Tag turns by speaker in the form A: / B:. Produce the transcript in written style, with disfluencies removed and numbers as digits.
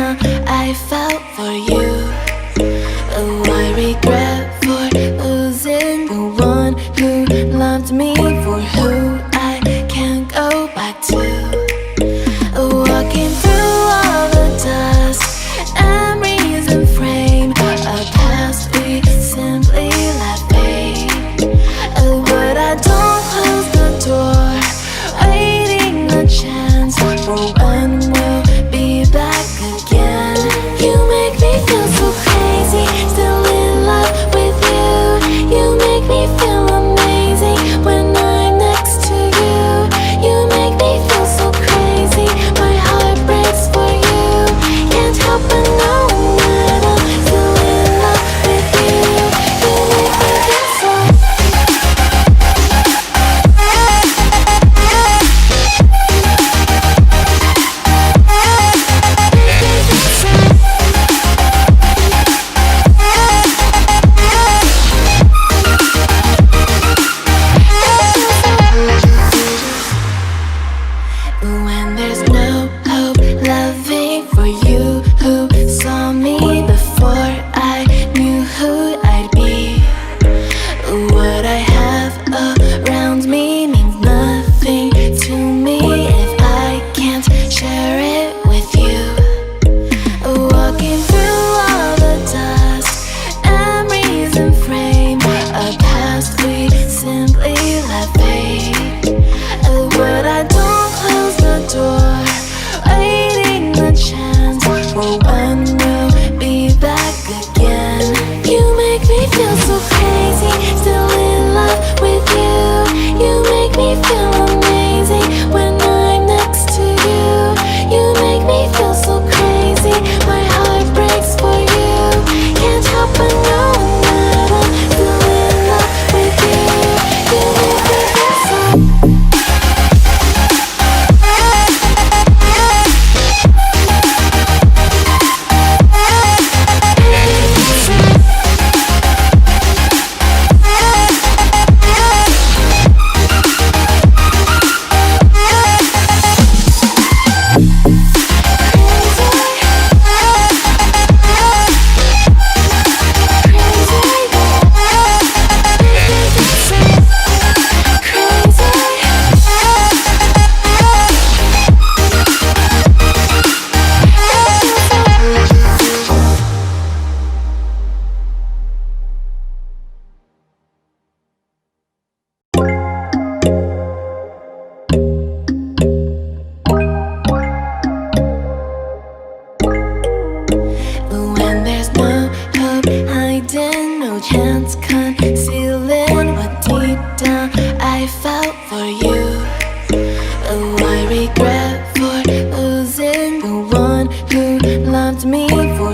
A: down I felt for you. Oh, I regret for losing the one who loved me, for who I can't go back to. Walking through all the dust, memories and frame, a past we simply let fade. Oh, but I don't close the door, waiting a chance for when we'll be back again. You make me feel so crazy, still in love with you. You make me feel amazing when I'm next to you. You make me feel so crazy, my heart breaks for you. Can't help but know that I'm still in love with you. You make me feel so. When there's no hope, loving for you who saw me before I knew who I'd be. What I have around me means nothing to me if I can't share it with you. Walking through all the dust, memories and frame, a past we simply let fade. But I don't close the door, waiting the chance for when we'll be back again. You make me feel so crazy, still in love with you. You make me feel amazing when I'm next to you. You make me feel so crazy, my heart breaks for you. Can't help but know that I'm still in love with you. You make me feel so. When there's no hope hiding, no chance concealing what deep down I felt for you. Oh, I regret for losing the one who loved me, for